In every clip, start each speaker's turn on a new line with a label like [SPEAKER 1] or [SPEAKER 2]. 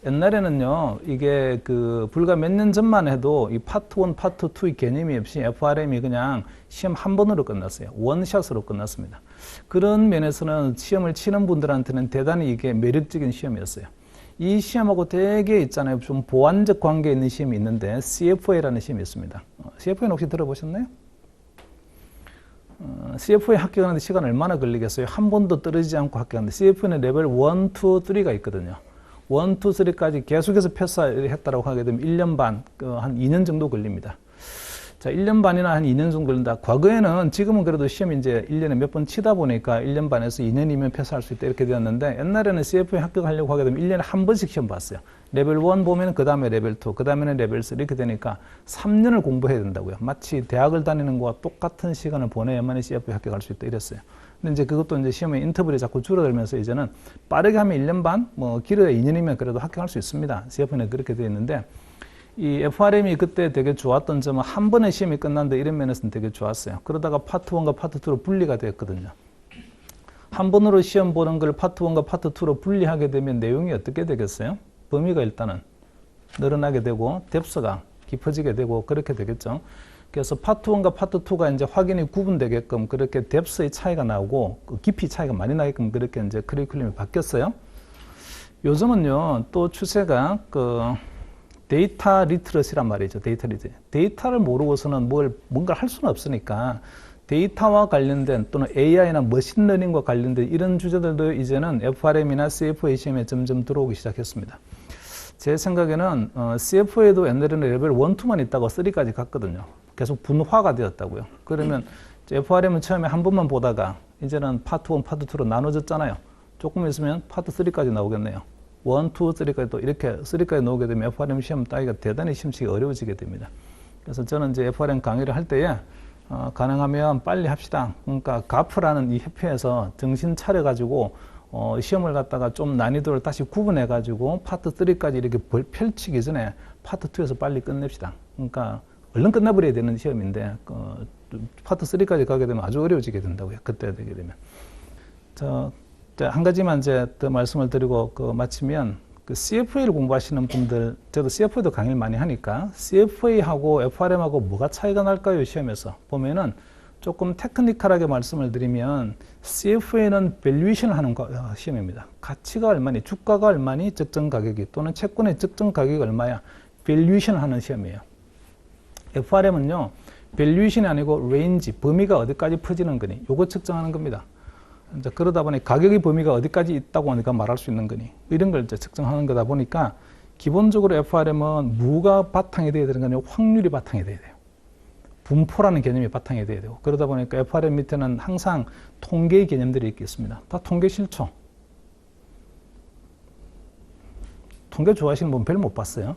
[SPEAKER 1] 옛날에는요, 이게 불과 몇 년 전만 해도 이 파트 1, 파트 2의 개념이 없이 FRM이 그냥 시험 한 번으로 끝났어요. 원샷으로 끝났습니다. 그런 면에서는 시험을 치는 분들한테는 대단히 이게 매력적인 시험이었어요. 이 시험하고 되게 있잖아요. 좀 보완적 관계에 있는 시험이 있는데 CFA라는 시험이 있습니다. CFA는 혹시 들어보셨나요? CFA 합격하는데 시간 얼마나 걸리겠어요? 한 번도 떨어지지 않고 합격하는데 CFA는 레벨 1, 2, 3가 있거든요. 1, 2, 3까지 계속해서 패스했다고 하게 되면 1년 반, 한 2년 정도 걸립니다. 자, 1년 반이나 한 2년 정도 걸린다. 과거에는 지금은 그래도 시험 이제 1년에 몇 번 치다 보니까 1년 반에서 2년이면 패스할 수 있다 이렇게 되었는데 옛날에는 CFA 합격하려고 하게 되면 1년에 한 번씩 시험 봤어요. 레벨 1 보면 그 다음에 레벨 2, 그 다음에는 레벨 3 이렇게 되니까 3년을 공부해야 된다고요. 마치 대학을 다니는 거와 똑같은 시간을 보내야만 CFA 합격할 수 있다 이랬어요. 근데 이제 그것도 이제 시험의 인터벌이 자꾸 줄어들면서 이제는 빠르게 하면 1년 반, 뭐 길어야 2년이면 그래도 합격할 수 있습니다. CFA는 그렇게 되어 있는데 이 FRM이 그때 되게 좋았던 점은 한 번에 시험이 끝난다 이런 면에서는 되게 좋았어요. 그러다가 파트 1과 파트 2로 분리가 되었거든요. 한 번으로 시험 보는 걸 파트 1과 파트 2로 분리하게 되면 내용이 어떻게 되겠어요? 범위가 일단은 늘어나게 되고 뎁스가 깊어지게 되고 그렇게 되겠죠. 그래서 파트 1과 파트 2가 이제 확연히 구분되게끔 그렇게 뎁스의 차이가 나오고 깊이 차이가 많이 나게끔 그렇게 이제 커리큘럼이 바뀌었어요. 요즘은요, 또 추세가 데이터 리트러시란 말이죠. 데이터 리트러시. 데이터를 모르고서는 뭔가를 할 수는 없으니까 데이터와 관련된 또는 AI나 머신러닝과 관련된 이런 주제들도 이제는 FRM이나 CFA 시험에 점점 들어오기 시작했습니다. 제 생각에는 CFA도 옛날에는 레벨 1, 2만 있다가 3까지 갔거든요. 계속 분화가 되었다고요. 그러면 FRM은 처음에 한 번만 보다가 이제는 파트 1, 파트 2로 나눠졌잖아요. 조금 있으면 파트 3까지 나오겠네요. 1, 2, 3까지 또 이렇게 3까지 나오게 되면 FRM 시험 따기가 대단히 시험치기 어려워지게 됩니다. 그래서 저는 이제 FRM 강의를 할 때에 가능하면 빨리 합시다. 그러니까 가프라는 이 협회에서 정신 차려가지고 시험을 갖다가 좀 난이도를 다시 구분해가지고 파트 3까지 이렇게 펼치기 전에 파트 2에서 빨리 끝냅시다. 그러니까 얼른 끝나버려야 되는 시험인데 파트 3까지 가게 되면 아주 어려워지게 된다고요. 그때 되게 되면. 한 가지만 이제 더 말씀을 드리고 마치면 CFA를 공부하시는 분들, 저도 CFA도 강의를 많이 하니까 CFA하고 FRM하고 뭐가 차이가 날까요? 시험에서 보면은 조금 테크니컬하게 말씀을 드리면 CFA는 밸류에이션을 하는 시험입니다. 가치가 얼마니, 주가가 얼마니, 적정 가격이 또는 채권의 적정 가격이 얼마야, 밸류에이션을 하는 시험이에요. FRM은요, 밸류에이션이 아니고 레인지, 범위가 어디까지 퍼지는 거니, 요거 측정하는 겁니다. 이제 그러다 보니 가격의 범위가 어디까지 있다고 하니까 말할 수 있는 거니 이런 걸 이제 측정하는 거다 보니까 기본적으로 FRM은 무가 바탕이 돼야 되는 게 아니고 확률이 바탕이 돼야 돼요. 분포라는 개념이 바탕이 돼야 되고 그러다 보니까 FRM 밑에는 항상 통계의 개념들이 있겠습니다. 다 통계 실초. 통계 좋아하시는 분 별로 못 봤어요.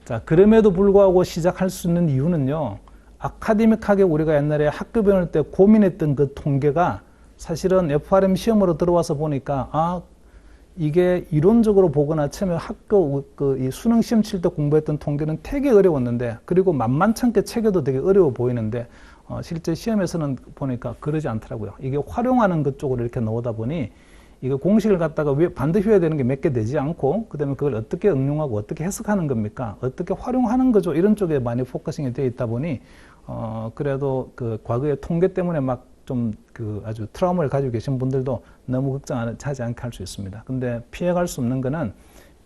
[SPEAKER 1] 자, 그럼에도 불구하고 시작할 수 있는 이유는요. 아카데믹하게 우리가 옛날에 학교 배울 때 고민했던 그 통계가 사실은 FRM 시험으로 들어와서 보니까 이게 이론적으로 보거나 처음에 학교 이 수능 시험 칠 때 공부했던 통계는 되게 어려웠는데 그리고 만만찮게 체계도 되게 어려워 보이는데 실제 시험에서는 보니까 그러지 않더라고요. 이게 활용하는 것 쪽으로 이렇게 나오다 보니 이거 공식을 갖다가 반드시 해야 되는 게 몇 개 되지 않고 그다음에 그걸 어떻게 응용하고 어떻게 해석하는 겁니까? 어떻게 활용하는 거죠? 이런 쪽에 많이 포커싱이 되어 있다 보니 그래도 과거의 통계 때문에 막 좀 아주 트라우마를 가지고 계신 분들도 너무 걱정하지 않게 할 수 있습니다. 근데 피해갈 수 없는 거는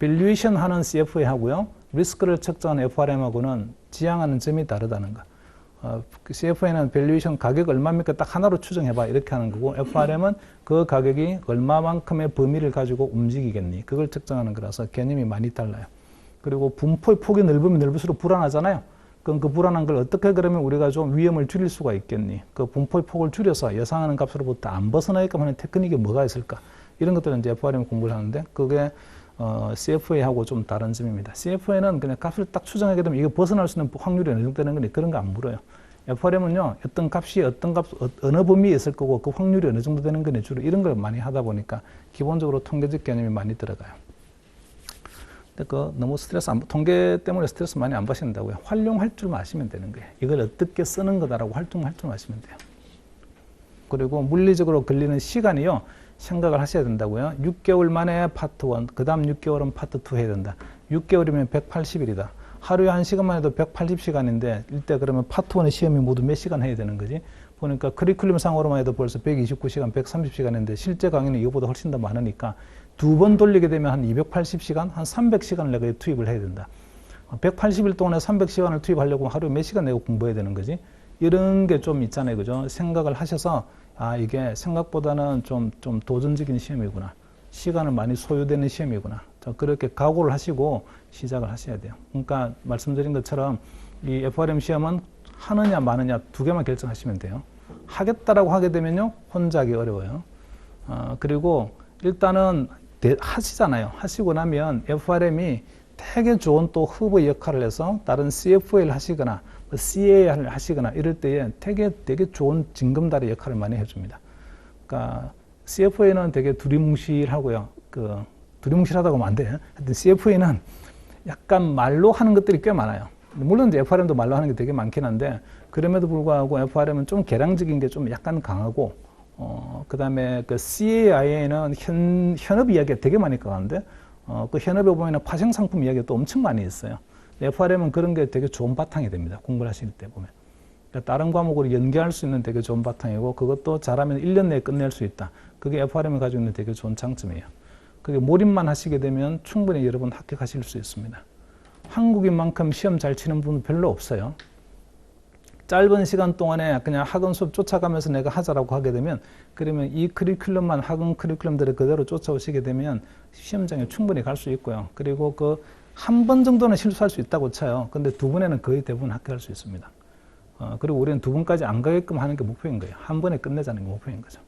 [SPEAKER 1] 밸류에이션 하는 CFA 하고요. 리스크를 측정하는 FRM하고는 지향하는 점이 다르다는 거. CFA는 밸류에이션 가격 얼마입니까? 딱 하나로 추정해봐 이렇게 하는 거고 FRM은 그 가격이 얼마만큼의 범위를 가지고 움직이겠니? 그걸 측정하는 거라서 개념이 많이 달라요. 그리고 분포의 폭이 넓으면 넓을수록 불안하잖아요. 그럼 그 불안한 걸 어떻게 그러면 우리가 좀 위험을 줄일 수가 있겠니? 그 분포의 폭을 줄여서 예상하는 값으로부터 안 벗어나게끔 하는 테크닉이 뭐가 있을까? 이런 것들은 이제 FRM 공부를 하는데 그게 CFA하고 좀 다른 점입니다. CFA는 그냥 값을 딱 추정하게 되면 이거 벗어날 수 있는 확률이 어느 정도 되는 거니 그런 거 안 물어요. FRM은요, 어떤 값이 어느 범위에 있을 거고 그 확률이 어느 정도 되는 거니 주로 이런 걸 많이 하다 보니까 기본적으로 통계적 개념이 많이 들어가요. 근데 너무 통계 때문에 스트레스 많이 안 받으신다고요. 활용할 줄 아시면 되는 거예요. 이걸 어떻게 쓰는 거다라고 활용할 줄 아시면 돼요. 그리고 물리적으로 걸리는 시간이요. 생각을 하셔야 된다고요. 6개월 만에 파트 1, 그 다음 6개월은 파트 2 해야 된다. 6개월이면 180일이다. 하루에 1시간만 해도 180시간인데 이때 그러면 파트 1의 시험이 모두 몇 시간 해야 되는 거지? 보니까 커리큘럼 상으로만 해도 벌써 129시간, 130시간인데 실제 강의는 이거보다 훨씬 더 많으니까 두 번 돌리게 되면 한 280시간, 한 300시간을 내가 투입을 해야 된다. 180일 동안에 300시간을 투입하려고 하루에 몇 시간 내고 공부해야 되는 거지? 이런 게 좀 있잖아요. 그죠? 생각을 하셔서, 아, 이게 생각보다는 좀 도전적인 시험이구나. 시간을 많이 소요되는 시험이구나. 그렇게 각오를 하시고 시작을 하셔야 돼요. 그러니까 말씀드린 것처럼 이 FRM 시험은 하느냐 마느냐 두 개만 결정하시면 돼요. 하겠다라고 하게 되면요, 혼자 하기 어려워요. 그리고 일단은 하시잖아요. 하시고 나면 FRM이 되게 좋은 또 후보 역할을 해서 다른 CFA를 하시거나 CA를 하시거나 이럴 때에 되게 좋은 징검다리 역할을 많이 해줍니다. 그러니까 CFA는 되게 두리뭉실하고요. 두리뭉실하다고 하면 안 돼요. 하여튼 CFA는 약간 말로 하는 것들이 꽤 많아요. 물론 이제 FRM도 말로 하는 게 되게 많긴 한데 그럼에도 불구하고 FRM은 좀 개량적인 게 좀 약간 강하고 그 다음에 그 CAIA는 현업 이야기가 되게 많이 강한데 그 현업에 보면 파생상품 이야기가 또 엄청 많이 있어요. FRM은 그런 게 되게 좋은 바탕이 됩니다. 공부를 하실 때 보면. 그러니까 다른 과목으로 연계할 수 있는 되게 좋은 바탕이고 그것도 잘하면 1년 내에 끝낼 수 있다. 그게 FRM이 가지고 있는 되게 좋은 장점이에요. 그게 몰입만 하시게 되면 충분히 여러분 합격하실 수 있습니다. 한국인만큼 시험 잘 치는 분은 별로 없어요. 짧은 시간 동안에 그냥 학원 수업 쫓아가면서 내가 하자라고 하게 되면 그러면 이 커리큘럼만 학원 커리큘럼들을 그대로 쫓아오시게 되면 시험장에 충분히 갈 수 있고요. 그리고 그 한 번 정도는 실수할 수 있다고 쳐요. 근데 두 번에는 거의 대부분 합격할 수 있습니다. 그리고 우리는 두 번까지 안 가게끔 하는 게 목표인 거예요. 한 번에 끝내자는 게 목표인 거죠.